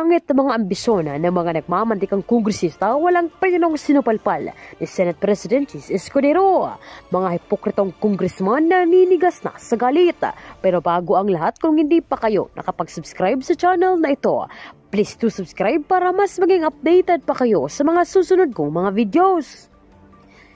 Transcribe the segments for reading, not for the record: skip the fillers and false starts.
pangit na mga ambisyon ng mga nagmamantikang kongresista walang pinanong sinupalpal ni Senate President Jesus Escudero. Mga hipokritong kongresman na ninigas na sa galit. Pero bago ang lahat, kung hindi pa kayo nakapag-subscribe sa channel na ito, please do subscribe para mas maging updated pa kayo sa mga susunod kong mga videos.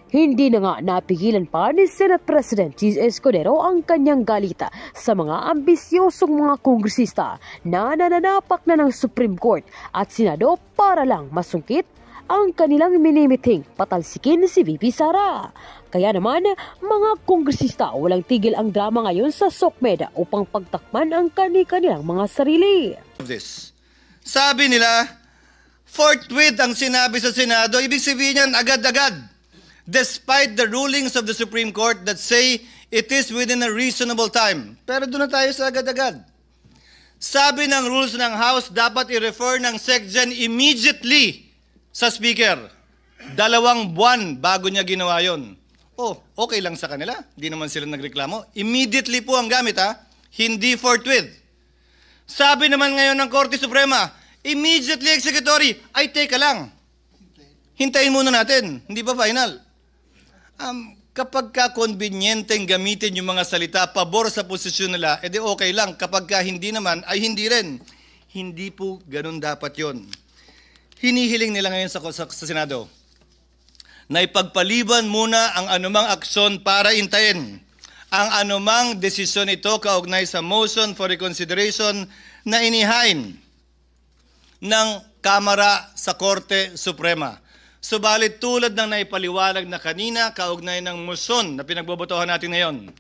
Hindi na nga napigilan pa ni Senate President Jesus Escudero ang kanyang galita sa mga ambisyosong mga kongresista na nananapak na ng Supreme Court at Senado para lang masungkit ang kanilang minimiting patalsikin si VP Sara. Kaya naman, mga kongresista, walang tigil ang drama ngayon sa SOCMED upang pagtakman ang kanilang mga sarili. Sabi nila, forthwith ang sinabi sa Senado, ibig sabihin yan agad-agad. Despite the rulings of the Supreme Court that say it is within a reasonable time. Pero doon na tayo sa agad-agad. Sabi ng rules ng House, dapat i-refer ng SecGen immediately sa Speaker. 2 buwan bago niya ginawa yon. Oh, okay lang sa kanila. Di naman sila nagreklamo. Immediately po ang gamit, ha? Hindi forthwith. Sabi naman ngayon ng Korte Suprema, immediately executory. Ay, teka lang. Hintayin muna natin. Hindi ba final? Kapag ka-convenienteng gamitin yung mga salita pabor sa posisyon nila, edi okay lang. Kapag ka hindi naman, ay hindi rin. Hindi po ganun dapat yon. Hinihiling nila ngayon sa Senado na ipagpaliban muna ang anumang aksyon para intayin ang anumang desisyon ito kaugnay sa motion for reconsideration na inihain ng Kamara sa Korte Suprema. Subalit tulad ng naipaliwanag na kanina, kaugnay ng motion na pinagbobotohan natin ngayon,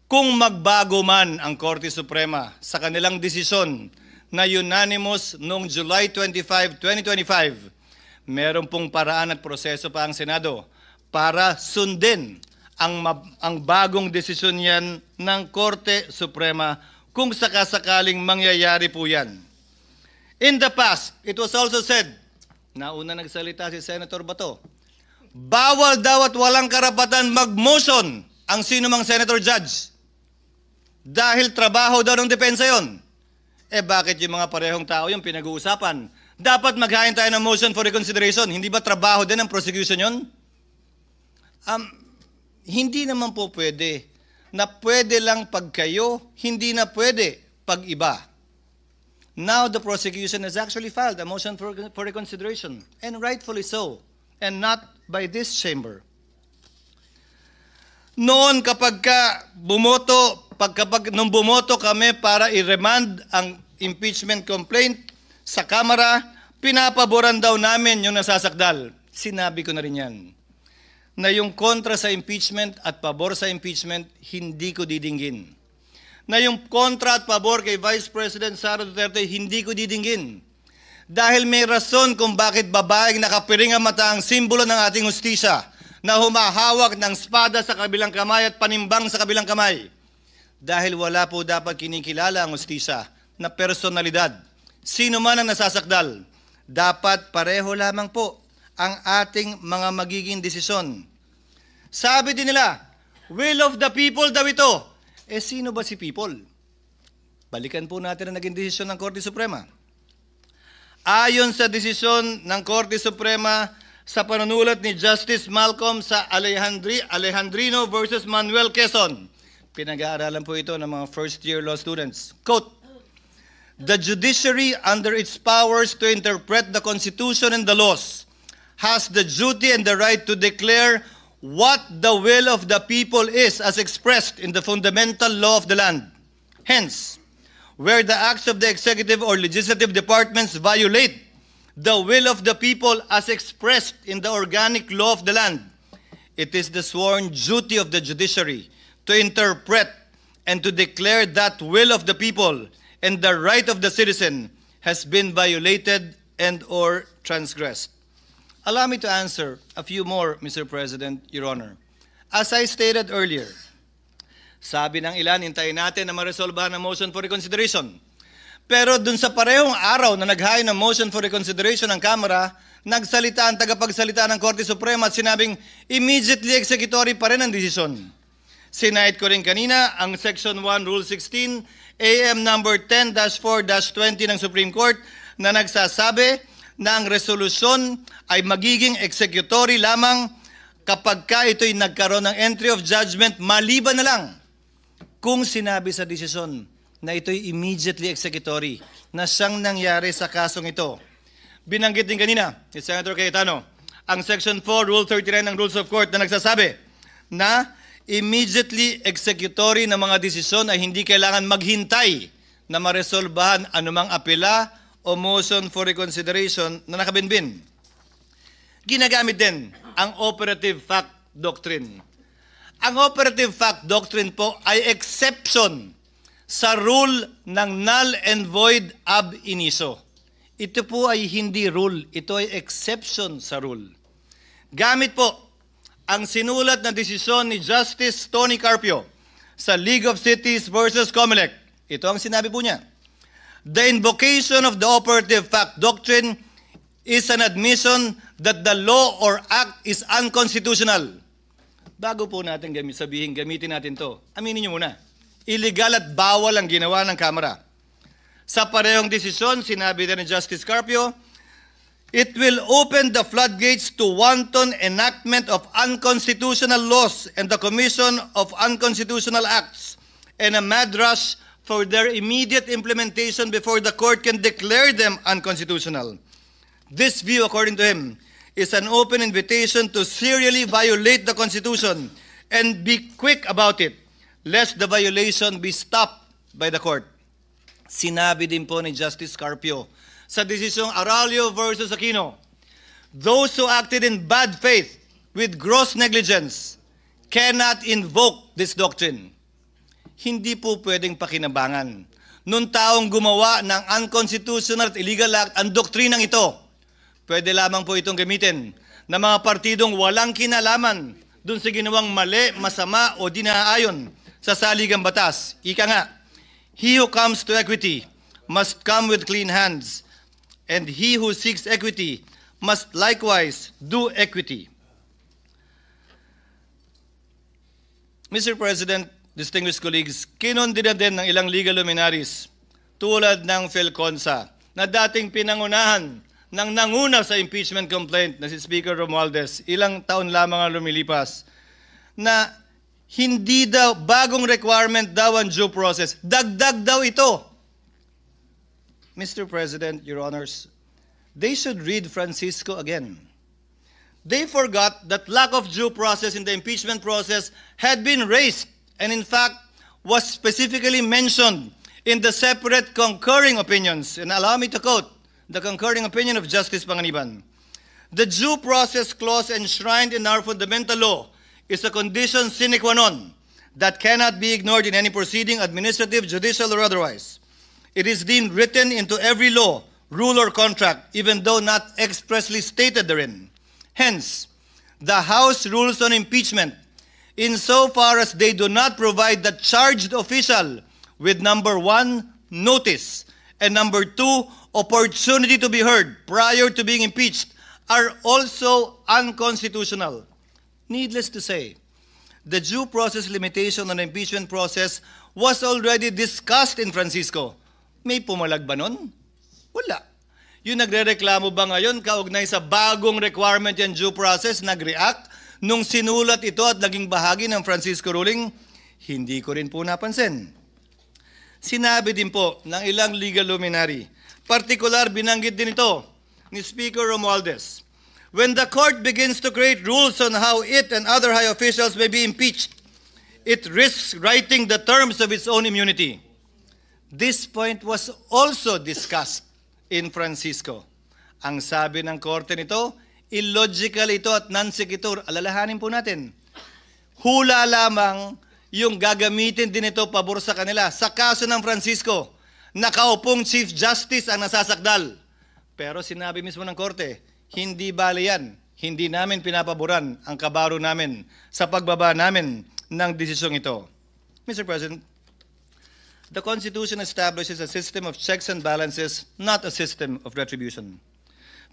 kung magbago man ang Korte Suprema sa kanilang desisyon na unanimous noong July 25, 2025, meron pong paraan at proseso pa ang Senado para sundin ang bagong desisyon yan ng Korte Suprema kung sakasakaling mangyayari po yan. In the past, it was also said, nauna nagsalita si Senator Bato, bawal daw at walang karapatan mag-motion ang sino mang senator judge. Dahil trabaho daw ng depensa yon. Eh bakit yung mga parehong tao yung pinag-uusapan? Dapat maghain tayo ng motion for reconsideration. Hindi ba trabaho din ng prosecution yon? Hindi naman po pwede na pwede lang pag kayo, hindi na pwede pag iba. Now the prosecution has actually filed a motion for reconsideration, and rightfully so, and not by this chamber. Noon kapag nung bumoto kami para i-remand ang impeachment complaint sa Kamara, pinapaboran daw namin yung nasasakdal. Sinabi ko na rin yan, na yung kontra sa impeachment at pabor sa impeachment, hindi ko didinggin. Na yung kontra at pabor kay Vice President Sara Duterte, hindi ko didinggin. Dahil may rason kung bakit babaeng nakapiring ang mata ang simbolo ng ating hustisya na humahawak ng espada sa kabilang kamay at panimbang sa kabilang kamay. Dahil wala po dapat kinikilala ang hustisya na personalidad. Sino man ang nasasakdal, dapat pareho lamang po ang ating mga magiging desisyon. Sabi din nila, will of the people daw ito. Eh sino ba si people? Balikan po natin ang naging desisyon ng Korte Suprema. Ayon sa desisyon ng Korte Suprema sa panunulat ni Justice Malcolm sa Alejandrino versus Manuel Quezon, pinag-aaralan po ito ng mga first-year law students. Quote, the judiciary under its powers to interpret the Constitution and the laws has the duty and the right to declare what the will of the people is as expressed in the fundamental law of the land. Hence, where the acts of the executive or legislative departments violate the will of the people as expressed in the organic law of the land, it is the sworn duty of the judiciary to interpret and to declare that will of the people and the right of the citizen has been violated and or transgressed. Allow me to answer a few more, Mr. President, Your Honor. As I stated earlier, sabi ng ilan, hintayin natin na maresolbahan ang motion for reconsideration. Pero dun sa parehong araw na naghain ng motion for reconsideration ng Kamara, nagsalita ang tagapagsalita ng Korte Suprema at sinabing immediately executory pa rin ang desisyon. Sinahit ko rin kanina ang Section 1, Rule 16, AM number 10-4-20 ng Supreme Court na nagsasabi na ang resolusyon ay magiging executory lamang kapag ka ito'y nagkaroon ng entry of judgment maliban na lang kung sinabi sa desisyon na ito'y immediately executory na siyang nangyari sa kasong ito. Binanggit din kanina ni Senator Cayetano ang Section 4, Rule 39 ng Rules of Court na nagsasabi na immediately executory na mga desisyon ay hindi kailangan maghintay na maresolbahan anumang apela o motion for reconsideration na nakabinbin. Ginagamit din ang operative fact doctrine. Ang operative fact doctrine po ay exception sa rule ng null and void ab initio. Ito po ay hindi rule, ito ay exception sa rule. Gamit po ang sinulat na desisyon ni Justice Tony Carpio sa League of Cities versus Comelec. Ito ang sinabi po niya. The invocation of the operative fact doctrine is an admission that the law or act is unconstitutional. Bago po natin sabihin, gamitin natin to. Aminin niyo muna. Illegal at bawal ang ginawa ng Kamara. Sa parehong desisyon, sinabi din ni Justice Carpio, it will open the floodgates to wanton enactment of unconstitutional laws and the commission of unconstitutional acts and a mad rush for their immediate implementation before the court can declare them unconstitutional. This view, according to him, is an open invitation to serially violate the Constitution and be quick about it, lest the violation be stopped by the court. Sinabi din po ni Justice Carpio sa desisyong Aralio versus Aquino, those who acted in bad faith with gross negligence cannot invoke this doctrine. Hindi po pwedeng pakinabangan nung taong gumawa ng unconstitutional at illegal act ang doktrinang ito. Pwede lamang po itong gamitin ng mga partidong walang kinalaman dun sa ginawang mali, masama o di naaayon sa saligang batas. Ika nga, he who comes to equity must come with clean hands, and he who seeks equity must likewise do equity. Mr. President, distinguished colleagues, kinondena din ng ilang legal luminaries tulad ng Felconsa na dating pinangunahan ng nanguna sa impeachment complaint na si Speaker Romualdez, ilang taon lamang ang lumilipas, na hindi daw, bagong requirement daw ang due process. Dagdag daw ito. Mr. President, Your Honors, they should read Francisco again. They forgot that lack of due process in the impeachment process had been raised and in fact was specifically mentioned in the separate concurring opinions. And allow me to quote the concurring opinion of Justice Panganiban. The due process clause enshrined in our fundamental law is a condition sine qua non that cannot be ignored in any proceeding, administrative, judicial, or otherwise. It is deemed written into every law, rule, or contract, even though not expressly stated therein. Hence, the House rules on impeachment, insofar as they do not provide the charged official with number 1, notice, and number 2, opportunity to be heard prior to being impeached, are also unconstitutional. Needless to say, the due process limitation on the impeachment process was already discussed in Francisco. May pumalag ba nun? Wala. Yung nagre-reklamo ba ngayon kaugnay sa bagong requirement yung due process, nag-react nung sinulat ito at naging bahagi ng Francisco ruling? Hindi ko rin po napansin. Sinabi din po ng ilang legal luminary, partikular binanggit din ito ni Speaker Romualdez, when the court begins to create rules on how it and other high officials may be impeached, it risks writing the terms of its own immunity. This point was also discussed in Francisco. Ang sabi ng korte nito, illogical ito at non-sequitur. Alalahanin po natin. Hula lamang yung gagamitin din ito pabor sa kanila. Sa kaso ng Francisco, nakaupong Chief Justice ang nasasakdal. Pero sinabi mismo ng korte, hindi bali yan. Hindi namin pinapaboran ang kabaro namin sa pagbaba namin ng desisyong ito. Mr. President, the Constitution establishes a system of checks and balances, not a system of retribution.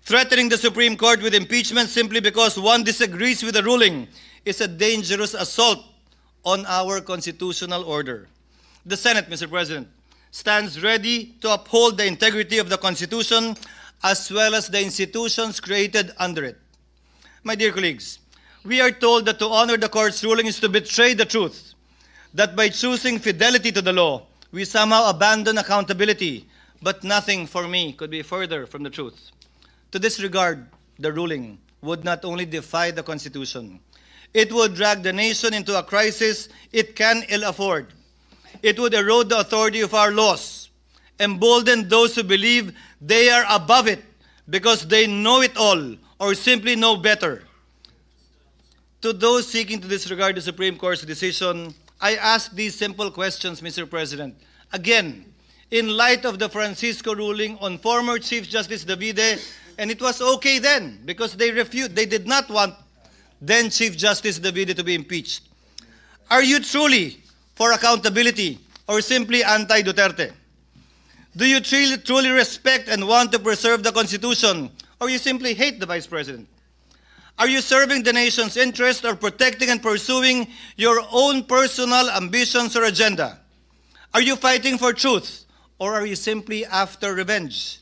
Threatening the Supreme Court with impeachment simply because one disagrees with the ruling is a dangerous assault on our constitutional order. The Senate, Mr. President, stands ready to uphold the integrity of the Constitution as well as the institutions created under it. My dear colleagues, we are told that to honor the court's ruling is to betray the truth, that by choosing fidelity to the law, we somehow abandon accountability, but nothing for me could be further from the truth. To disregard the ruling would not only defy the Constitution, it would drag the nation into a crisis it can ill afford. It would erode the authority of our laws, embolden those who believe they are above it because they know it all or simply know better. To those seeking to disregard the Supreme Court's decision, I ask these simple questions, Mr. President. Again, in light of the Francisco ruling on former Chief Justice Davide, and it was okay then because they did not want then Chief Justice Davide to be impeached. Are you truly for accountability or simply anti-Duterte? Do you truly respect and want to preserve the Constitution, or you simply hate the Vice President? Are you serving the nation's interest or protecting and pursuing your own personal ambitions or agenda? Are you fighting for truth, or are you simply after revenge?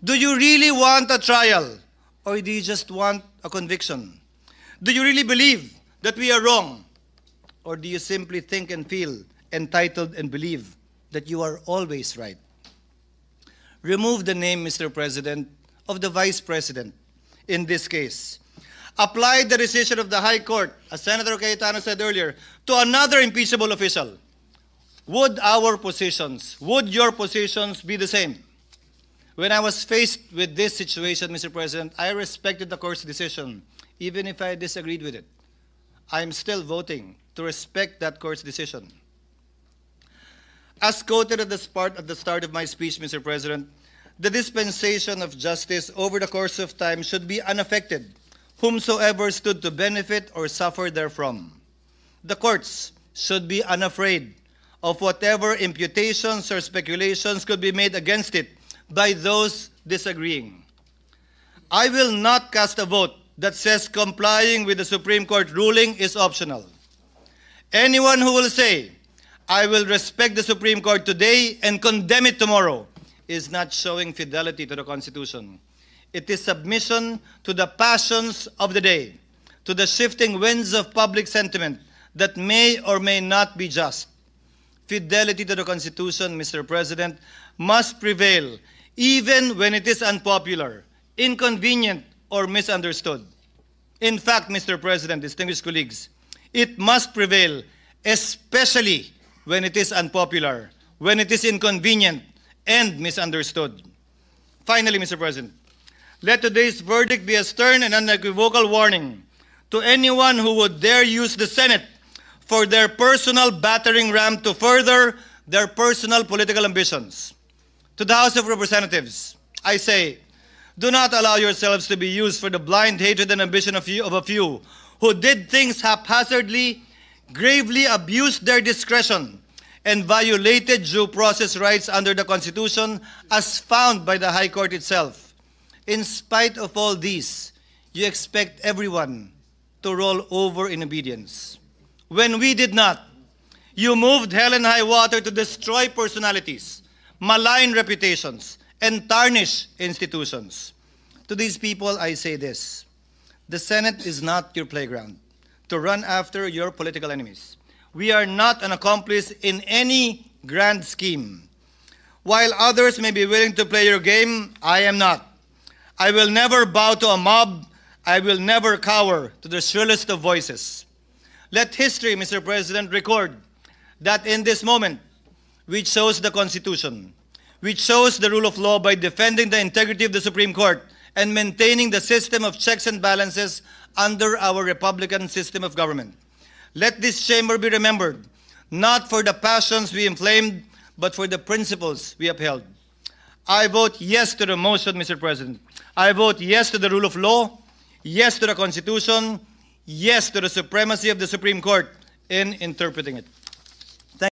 Do you really want a trial, or do you just want a conviction? Do you really believe that we are wrong, or do you simply think and feel entitled and believe that you are always right? Remove the name, Mr. President, of the Vice President in this case. Apply the decision of the High Court, as Senator Cayetano said earlier, to another impeachable official. Would our positions, would your positions be the same? When I was faced with this situation, Mr. President, I respected the court's decision, even if I disagreed with it. I am still voting to respect that court's decision. As quoted at the start of my speech, Mr. President, the dispensation of justice over the course of time should be unaffected, whomsoever stood to benefit or suffer therefrom. The courts should be unafraid of whatever imputations or speculations could be made against it by those disagreeing. I will not cast a vote that says complying with the Supreme Court ruling is optional. Anyone who will say, I will respect the Supreme Court today and condemn it tomorrow, is not showing fidelity to the Constitution. It is submission to the passions of the day, to the shifting winds of public sentiment that may or may not be just. Fidelity to the Constitution, Mr. President, must prevail even when it is unpopular, inconvenient, or misunderstood. In fact, Mr. President, distinguished colleagues, it must prevail especially when it is unpopular, when it is inconvenient and misunderstood. Finally, Mr. President, let today's verdict be a stern and unequivocal warning to anyone who would dare use the Senate for their personal battering ram to further their personal political ambitions. To the House of Representatives, I say, do not allow yourselves to be used for the blind hatred and ambition of a few who did things haphazardly, gravely abused their discretion, and violated due process rights under the Constitution as found by the High Court itself. In spite of all these, you expect everyone to roll over in obedience. When we did not, you moved hell and high water to destroy personalities, malign reputations, and tarnish institutions. To these people, I say this: the Senate is not your playground to run after your political enemies. We are not an accomplice in any grand scheme. While others may be willing to play your game, I am not. I will never bow to a mob. I will never cower to the shrillest of voices. Let history, Mr. President, record that in this moment, we chose the Constitution. We chose the rule of law by defending the integrity of the Supreme Court and maintaining the system of checks and balances under our Republican system of government. Let this chamber be remembered, not for the passions we inflamed, but for the principles we upheld. I vote yes to the motion, Mr. President. I vote yes to the rule of law, yes to the Constitution, yes to the supremacy of the Supreme Court in interpreting it.